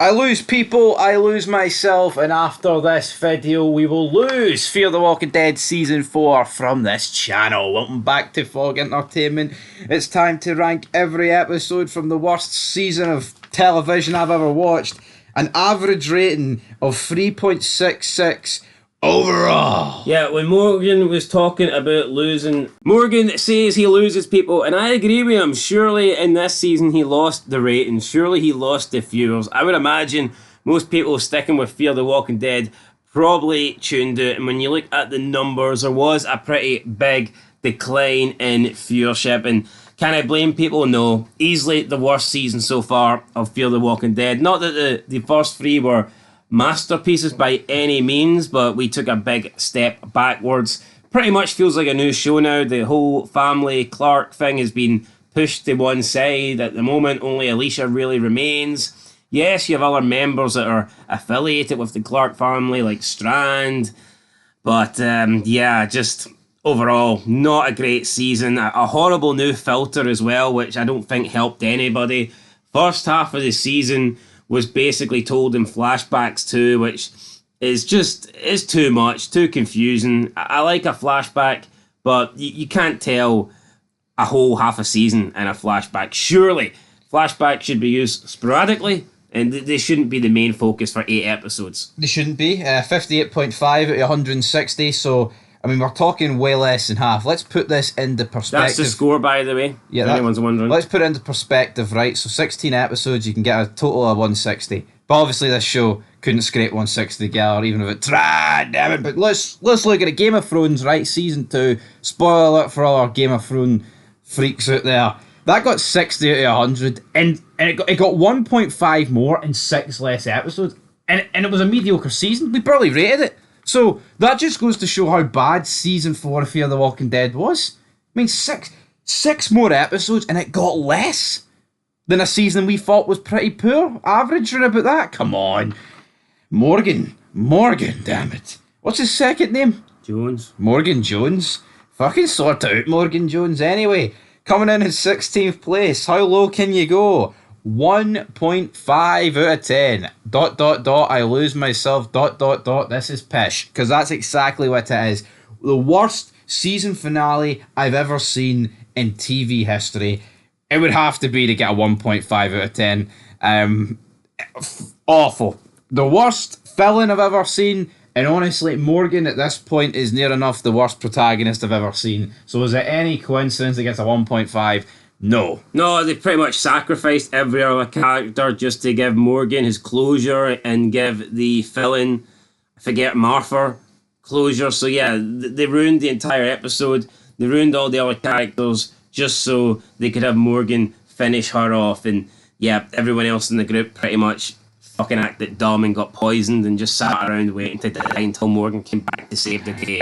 I lose people, I lose myself, and after this video we will lose Fear the Walking Dead Season 4 from this channel. Welcome back to Fog Entertainment. It's time to rank every episode from the worst season of television I've ever watched. An average rating of 3.66 overall. Yeah, when Morgan was talking about losing, Morgan says he loses people, and I agree with him. Surely in this season he lost the ratings. Surely he lost the viewers. I would imagine most people sticking with Fear the Walking Dead probably tuned out, and when you look at the numbers, there was a pretty big decline in viewership. And can I blame people? No. Easily the worst season so far of Fear the Walking Dead. Not that the first three were masterpieces by any means, but we took a big step backwards. Pretty much feels like a new show now. The whole family Clark thing has been pushed to one side. At the moment, only Alicia really remains. Yes, you have other members that are affiliated with the Clark family, like Strand. But yeah, just overall, not a great season. A horrible new filter as well, which I don't think helped anybody. First half of the season was basically told in flashbacks too, which is too much, too confusing. I like a flashback, but you can't tell a whole half a season in a flashback. Surely, flashbacks should be used sporadically, and they shouldn't be the main focus for 8 episodes. They shouldn't be. 58.5 out of 160, so I mean, we're talking way less than half. Let's put this into perspective. That's the score, by the way, if anyone's wondering. Let's put it into perspective, right? So 16 episodes, you can get a total of 160. But obviously this show couldn't scrape 160 together, even if it tried, damn it. But let's look at it. Game of Thrones, right? Season 2. Spoiler alert for all our Game of Thrones freaks out there. That got 60 out of 100, and it got 1.5 more in 6 less episodes. And it was a mediocre season. We barely rated it. So that just goes to show how bad season 4 of Fear the Walking Dead was. I mean, six more episodes and it got less than a season we thought was pretty poor. Average or about that? Come on. Morgan, damn it. What's his second name? Jones. Morgan Jones. Fucking sort out Morgan Jones anyway. Coming in 16th place. How low can you go? 1.5 out of 10. ... I lose myself. ... This is pish. Because that's exactly what it is. The worst season finale I've ever seen in TV history. It would have to be to get a 1.5 out of 10. Awful. The worst villain I've ever seen. And honestly, Morgan at this point is near enough the worst protagonist I've ever seen. So is it any coincidence it gets a 1.5? No, they pretty much sacrificed every other character just to give Morgan his closure and give the villain, I forget, Martha, closure. So yeah, they ruined the entire episode. They ruined all the other characters just so they could have Morgan finish her off. And yeah, everyone else in the group pretty much fucking acted dumb and got poisoned and just sat around waiting to die until Morgan came back to save the day.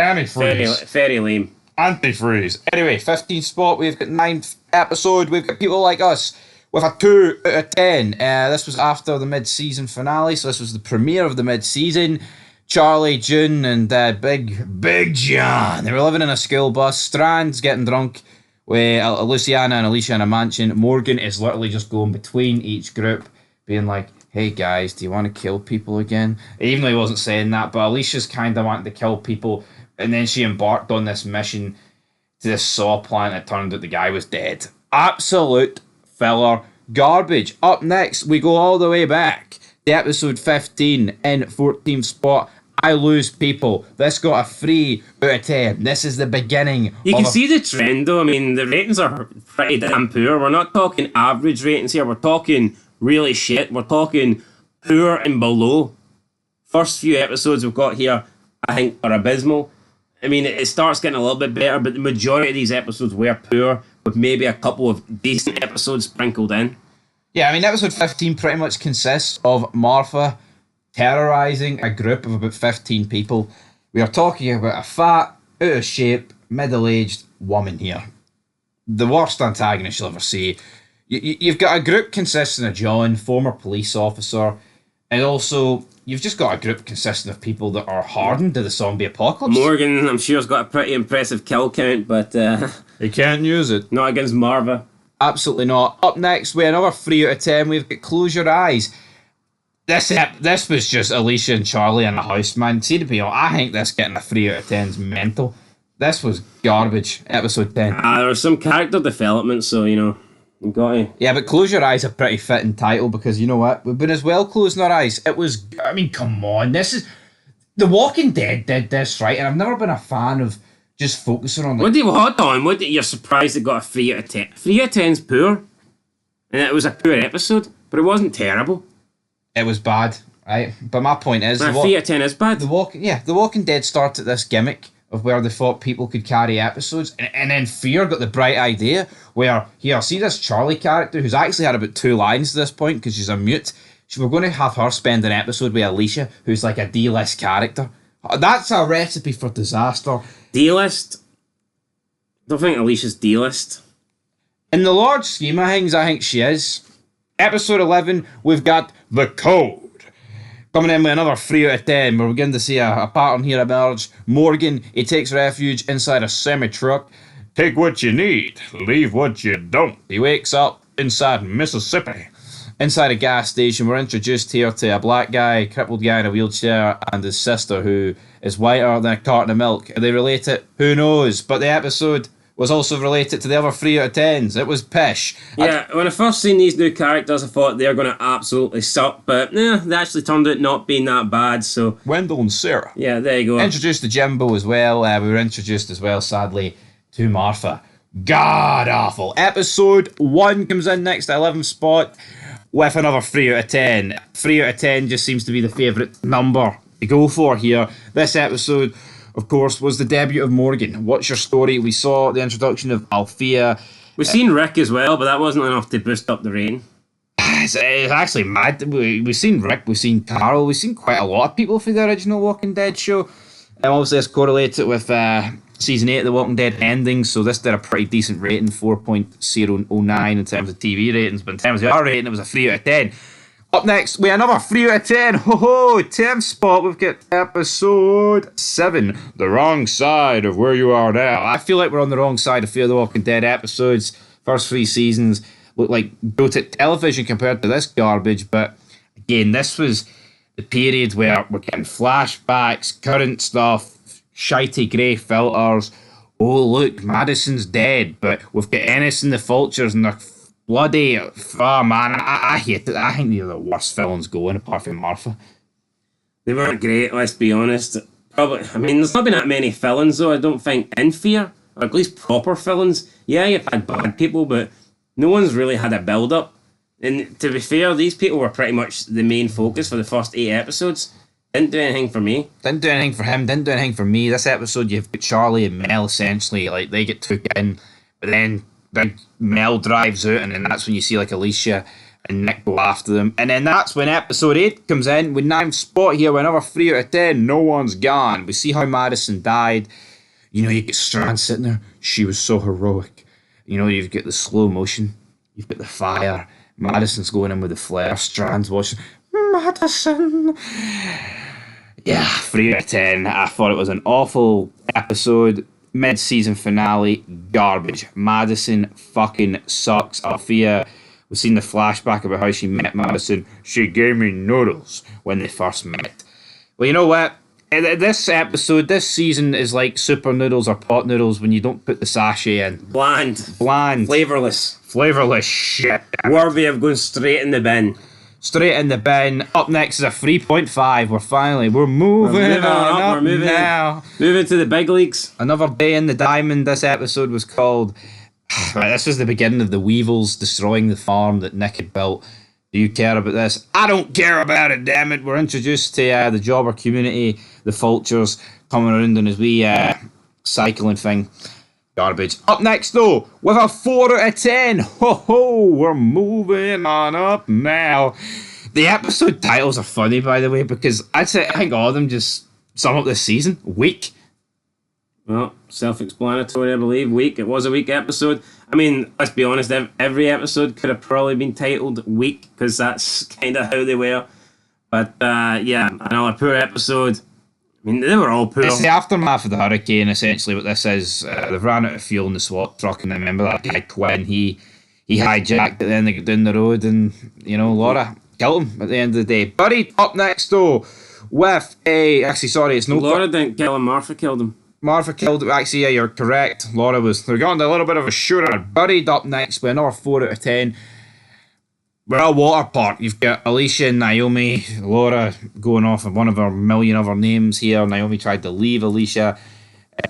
Very lame. Antifreeze. Anyway, 15th spot, we've got 9th episode, we've got People Like Us with a 2 out of 10. This was after the mid-season finale, so this was the premiere of the mid-season. Charlie, June, and Big John, they were living in a school bus. Strand's getting drunk with Luciana and Alicia in a mansion. Morgan is literally just going between each group, being like, hey guys, do you want to kill people again? Even though he wasn't saying that, but Alicia's kind of wanting to kill people. And then she embarked on this mission to this saw plant. It turned out the guy was dead. Absolute filler garbage. Up next, we go all the way back to episode 15 in 14th spot. I Lose People. This got a 3 out of 10. This is the beginning. You can see the trend though. I mean, the ratings are pretty damn poor. We're not talking average ratings here. We're talking really shit. We're talking poor and below. First few episodes we've got here, I think, are abysmal. I mean, it starts getting a little bit better, but the majority of these episodes were poor, with maybe a couple of decent episodes sprinkled in. Yeah, I mean, episode 15 pretty much consists of Martha terrorising a group of about 15 people. We are talking about a fat, out of shape, middle-aged woman here. The worst antagonist you'll ever see. You've got a group consisting of John, former police officer, and also you've just got a group consisting of people that are hardened to the zombie apocalypse. Morgan, I'm sure, has got a pretty impressive kill count, but he can't use it. Not against Marva. Absolutely not. Up next, with another 3 out of 10, we've got Close Your Eyes. this was just Alicia and Charlie in a house, man. See, to be honest, I think this getting a 3 out of 10 is mental. This was garbage, episode 10. There was some character development, so, you got to... Yeah, but Close Your Eyes a pretty fitting title because you know what? We've been as well closing our eyes. It was, I mean, come on. This is... The Walking Dead did this, right? And I've never been a fan of just focusing on... Hold on. You're surprised it got a 3 out of 10. 3 out of 10's poor. And it was a poor episode, but it wasn't terrible. It was bad, right? But my point is... 3 out of 10 is bad. The Walking Dead started this gimmick of where they thought people could carry episodes, and then Fear got the bright idea where, here, see this Charlie character who's actually had about 2 lines at this point because she's a mute. We're going to have her spend an episode with Alicia, who's like a D-list character. That's a recipe for disaster. D-list? Don't think Alicia's D-list. In the large scheme of things, I think she is. Episode 11, we've got The Code. Coming in with another 3 out of 10. We're beginning to see a pattern here emerge. Morgan, he takes refuge inside a semi-truck. Take what you need, leave what you don't. He wakes up inside Mississippi. Inside a gas station, we're introduced here to a black guy, crippled guy in a wheelchair, and his sister who is whiter than a carton of milk. Are they related? Who knows? But the episode was also related to the other 3 out of 10s. It was pish. Yeah, when I first seen these new characters, I thought they're going to absolutely suck, but they actually turned out not being that bad, so... Wendell and Sarah. Yeah, there you go. Introduced to Jimbo as well. We were introduced as well, sadly, to Martha. God awful. Episode 1 comes in next to 11th spot with another 3 out of 10. 3 out of 10 just seems to be the favourite number to go for here. This episode, of course, was the debut of Morgan. What's your story? We saw the introduction of Althea. We've seen Rick as well, but that wasn't enough to boost up the rating. It's actually mad. We've seen Rick, we've seen Carol, we've seen quite a lot of people for the original Walking Dead show. Obviously, this correlates it with season 8 of The Walking Dead ending, so this did a pretty decent rating, 4.009 in terms of TV ratings, but in terms of our rating, it was a 3 out of 10. Up next, we have another 3 out of 10. Ho ho! 10th spot, we've got episode 7, The Wrong Side of Where You Are Now. I feel like we're on the wrong side of Fear the Walking Dead episodes. First 3 seasons look like go-to television compared to this garbage, but again, this was the period where we're getting flashbacks, current stuff, shitey grey filters. Oh, look, Madison's dead, but we've got Ennis and the Vultures and they're bloody... Oh, man, I hate it. I think they're the worst villains going, apart from Martha. They weren't great, let's be honest. Probably, I mean, there's not been that many villains, though, I don't think, in Fear. Or at least proper villains. Yeah, you've had bad people, but no one's really had a build-up. And to be fair, these people were pretty much the main focus for the first 8 episodes. Didn't do anything for me. Didn't do anything for him, didn't do anything for me. This episode, you've got Charlie and Mel, essentially. Like, they get took in, but then Mel drives out, and then that's when you see, like, Alicia and Nick go after them. And then that's when episode 8 comes in, with 9th spot here, with another 3 out of 10. No one's gone. We see how Madison died. You know, you get Strand sitting there. She was so heroic. You know, you've got the slow motion. You've got the fire. Madison's going in with the flare. Strand's watching. Madison. Yeah, 3 out of 10. I thought it was an awful episode. Mid-season finale. Garbage. Madison fucking sucks. Althea, we've seen the flashback about how she met Madison. She gave me noodles when they first met. Well, you know what? This episode, this season is like super noodles or pot noodles when you don't put the sachet in. Bland. Flavourless shit. Worthy of going straight in the bin. Straight in the bin. Up next is a 3.5. We're moving on up. We're moving now. Moving to the big leagues. Another Day in the Diamond. This episode was called... This was the beginning of the Weevils destroying the farm that Nick had built. Do you care about this? I don't care about it, damn it. We're introduced to the jobber community, the vultures, coming around on his wee cycling thing. Garbage. Up next, though, with a 4 out of 10. Ho ho, we're moving on up now. The episode titles are funny, by the way, because I think all of them just sum up this season. Weak. Well, self-explanatory, I believe. Weak. It was a weak episode. I mean, let's be honest, every episode could have probably been titled Weak, because that's kind of how they were. But, yeah, another poor episode. I mean, they were all poor. It's the aftermath of the hurricane, essentially, what this is. They've ran out of fuel in the SWAT truck, and I remember that guy Quinn, he hijacked it, then they got down the road, and, you know, a lot of killed him at the end of the day. Buddy, up next though, with a... Actually, sorry, it's no... Laura didn't kill him, Martha killed him. Martha killed him. Actually, yeah, you're correct. Laura was... They're going to a little bit of a shooter. Buried up next with another 4 out of 10. We're at a water park. You've got Alicia and Naomi. Laura going off of one of her million other names here. Naomi tried to leave Alicia.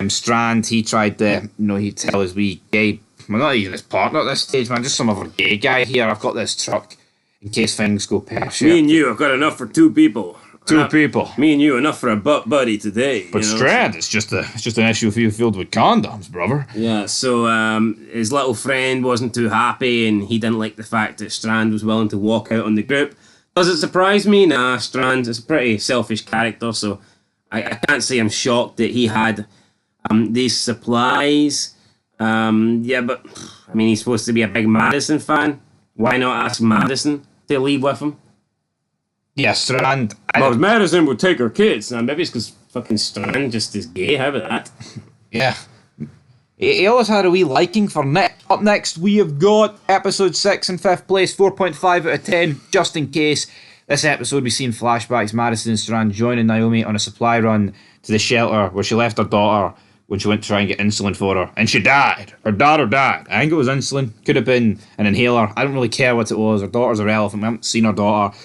Strand, he tried to, he'd tell his wee gay... Well, not even his partner at this stage, man. Just some other gay guy here. I've got this truck in case things go pear-shaped. Me and you have got enough for 2 people. Two people. Me and you enough for a butt buddy today. But Strand, it's just an issue filled with condoms, brother. Yeah, so his little friend wasn't too happy and he didn't like the fact that Strand was willing to walk out on the group. Does it surprise me? Nah, Strand is a pretty selfish character, so I can't say I'm shocked that he had these supplies. Yeah, but I mean, he's supposed to be a big Madison fan. Why not ask Madison to leave with him? Yeah, Strand. Well, Madison would take her kids. Now, maybe it's because fucking Strand just is gay. How about that? Yeah. He always had a wee liking for Nick. Up next, we have got episode 6 in 5th place, 4.5 out of 10, just in case. This episode, we've seen flashbacks. Madison and Strand joining Naomi on a supply run to the shelter where she left her daughter when she went to try and get insulin for her. And she died. Her daughter died. I think it was insulin. Could have been an inhaler. I don't really care what it was. Her daughter's irrelevant. We haven't seen her daughter.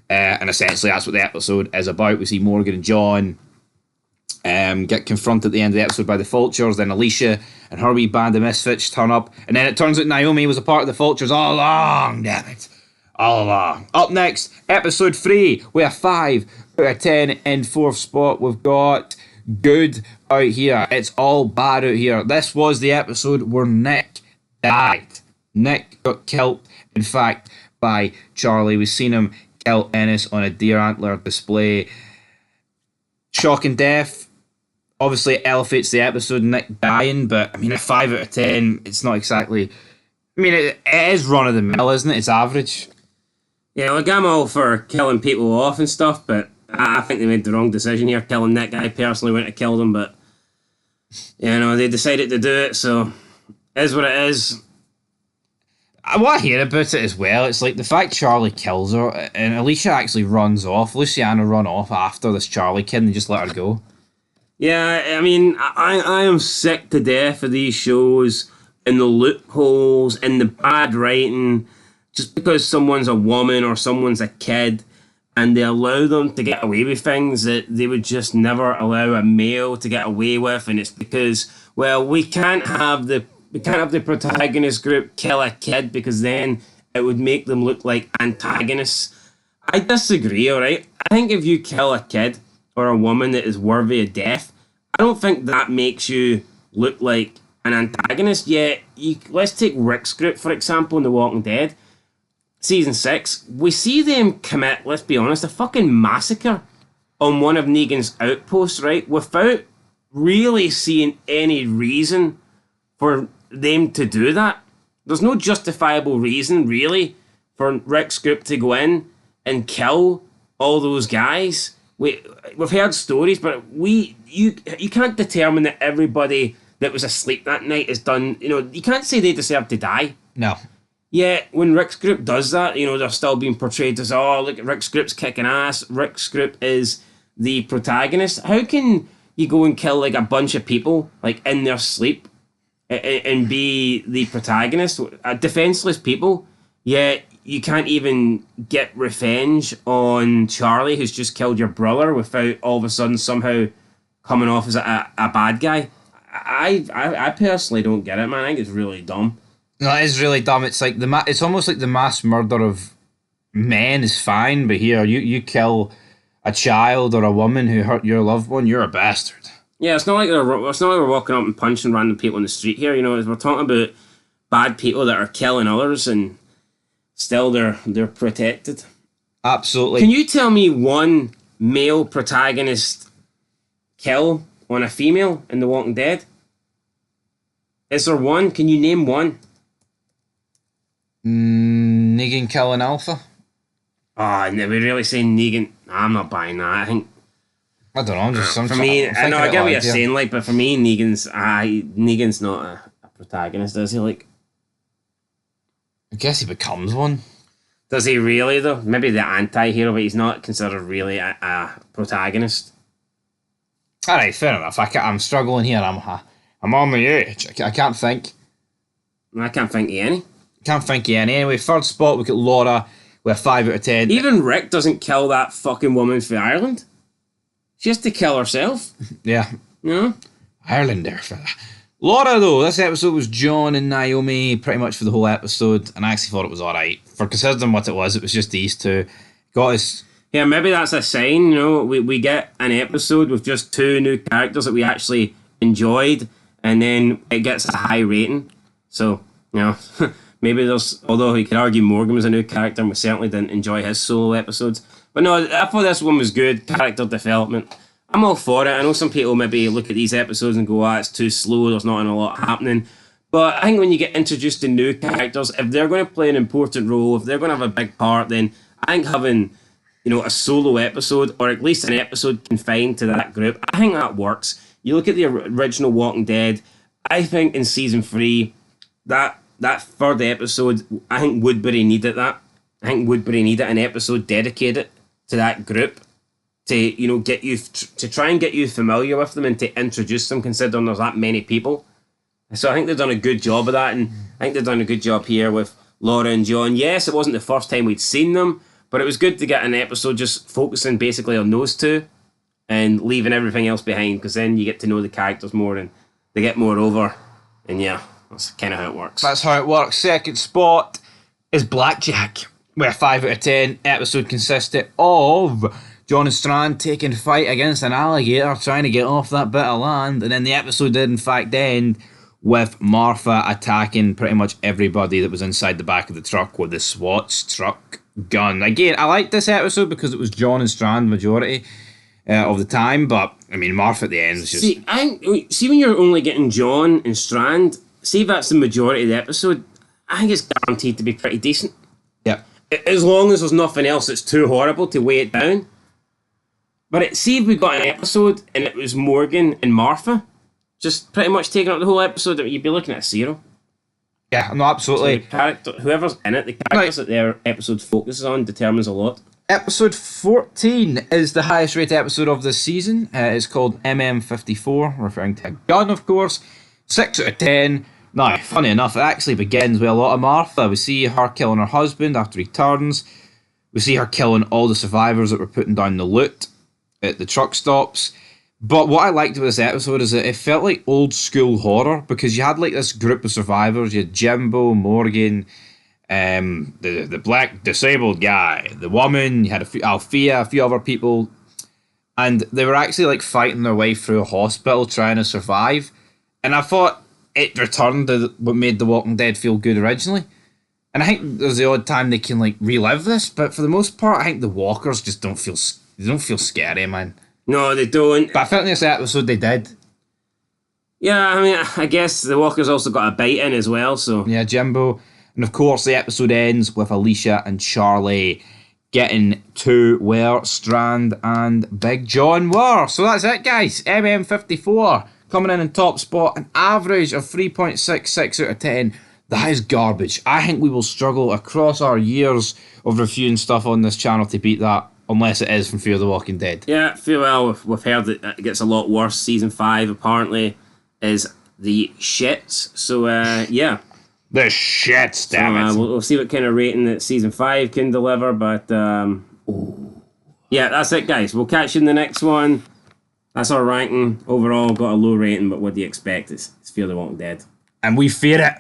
And essentially that's what the episode is about. We see Morgan and John get confronted at the end of the episode by the Vultures. Then Alicia and her wee band of misfits turn up. And then it turns out Naomi was a part of the Vultures all along. Damn it. All along. Up next, episode 3. We have 5 out of 10 in 4th spot. We've got Good out here. It's all bad out here. This was the episode where Nick died. Nick got killed, in fact, by Charlie. We've seen him kill Ennis on a deer antler display. Shocking death. Obviously, it elevates the episode, Nick dying, but I mean, a 5 out of 10, it's not exactly. I mean, it is run of the mill, isn't it? It's average. Yeah, like I'm all for killing people off and stuff, but I think they made the wrong decision here, killing that guy. Personally, wouldn't have killed him, but they decided to do it, so it is what it is. What I hear about it as well, it's like the fact Charlie kills her and Alicia actually runs off. Luciana run off after this Charlie kid and just let her go. Yeah, I mean, I am sick to death of these shows and the loopholes and the bad writing just because someone's a woman or someone's a kid and they allow them to get away with things that they would just never allow a male to get away with, and it's because, well, we can't have the protagonist group kill a kid because then it would make them look like antagonists. I disagree, alright? I think if you kill a kid or a woman that is worthy of death, I don't think that makes you look like an antagonist. Yeah, let's take Rick's group, for example, in The Walking Dead. Season 6, we see them commit, let's be honest, a fucking massacre on one of Negan's outposts, right? Without really seeing any reason for them to do that. There's no justifiable reason, really, for Rick's group to go in and kill all those guys. We've heard stories, but you can't determine that everybody that was asleep that night is done. You can't say they deserve to die. No. Yeah, when Rick's group does that, they're still being portrayed as, oh, look, Rick's group's kicking ass. Rick's group is the protagonist. How can you go and kill, like, a bunch of people, like, in their sleep and be the protagonist? Defenseless people. Yeah, you can't even get revenge on Charlie, who's just killed your brother, without all of a sudden somehow coming off as a bad guy. I personally don't get it, man. I think it's really dumb. No, it is really dumb. It's like it's almost like the mass murder of men is fine, but here you kill a child or a woman who hurt your loved one, you're a bastard. Yeah, it's not like we're walking up and punching random people in the street here. We're talking about bad people that are killing others and still they're protected. Absolutely. Can you tell me one male protagonist kill on a female in The Walking Dead? Is there one? Can you name one? Negan killing Alpha? Oh, we're really saying Negan. I'm not buying that. I think. I don't know. I'm just For me, I know I get what you're saying, like, but for me, Negan's not a protagonist, is he? Like, I guess he becomes one. Does he really, though? Maybe the anti-hero, but he's not considered really a protagonist. All right, fair enough. I'm struggling here. I'm on the edge. I can't think. I can't think of any. Can't think of any. Anyway, third spot, we've got Laura with 5 out of 10. Even Rick doesn't kill that fucking woman for Ireland. She has to kill herself. Yeah. You know? Ireland there, fella. Laura, though, this episode was John and Naomi pretty much for the whole episode, and I actually thought it was alright. For considering what it was just these two. Got us. Yeah, maybe that's a sign, you know, we get an episode with just 2 new characters that we actually enjoyed, and then it gets a high rating. So, you know, maybe there's, although you could argue Morgan was a new character, and we certainly didn't enjoy his solo episodes. But no, I thought this one was good, character development. I'm all for it. I know some people maybe look at these episodes and go, it's too slow, there's not a lot happening. But I think when you get introduced to new characters, if they're going to play an important role, if they're going to have a big part, then I think having, you know, a solo episode, or at least an episode confined to that group, I think that works. You look at the original Walking Dead, I think in season 3, that third episode, I think Woodbury needed that. I think Woodbury needed an episode dedicated to that group, to, you know, get you to try and get you familiar with them and to introduce them, considering there's that many people. So I think they've done a good job of that, and I think they've done a good job here with Laura and John. Yes, it wasn't the first time we'd seen them, but it was good to get an episode just focusing basically on those two and leaving everything else behind, because then you get to know the characters more and they get more over, and yeah, that's kind of how it works. That's how it works. Second spot is Blackjack, where 5 out of 10. Episode consisted of John and Strand taking fight against an alligator trying to get off that bit of land, and then the episode did in fact end with Martha attacking pretty much everybody that was inside the back of the truck with the SWAT's truck gun. Again, I liked this episode because it was John and Strand majority of the time, but I mean Martha at the end was just... See when you're only getting John and Strand, see if that's the majority of the episode, I think it's guaranteed to be pretty decent. Yeah. As long as there's nothing else that's too horrible to weigh it down. But see if we got an episode and it was Morgan and Martha, just pretty much taking up the whole episode, you'd be looking at 0. Yeah, no, absolutely. So whoever's in it, the characters that their episode focuses on determines a lot. Episode 14 is the highest rated episode of this season. It's called MM54, referring to a gun, of course. 6 out of 10. Now, funny enough, it actually begins with a lot of Martha. We see her killing her husband after he turns. We see her killing all the survivors that were putting down the loot at the truck stops. But what I liked about this episode is that it felt like old school horror, because you had like this group of survivors. You had Jimbo, Morgan, the black disabled guy, the woman, you had Althea, a few other people, and they were actually like fighting their way through a hospital trying to survive. And I thought it returned to what made The Walking Dead feel good originally. And I think there's the odd time they can like relive this, but for the most part, I think the walkers just don't feel scary, man. No, they don't. But I felt in this episode they did. Yeah, I mean, I guess the walkers also got a bite in as well, so... Yeah, Jimbo. And of course, the episode ends with Alicia and Charlie getting to where Strand and Big John were. So that's it, guys. MM54 coming in top spot, an average of 3.66 out of 10. That is garbage. I think we will struggle across our years of reviewing stuff on this channel to beat that, unless it is from Fear the Walking Dead. Yeah, we've heard that it gets a lot worse. Season 5 apparently is the shits. So yeah, the shits, damn it. We'll see what kind of rating that season 5 can deliver. But yeah, that's it, guys. We'll catch you in the next one. That's our ranking overall. Got a low rating, but what do you expect? It's Fear the Walking Dead, and we fear it.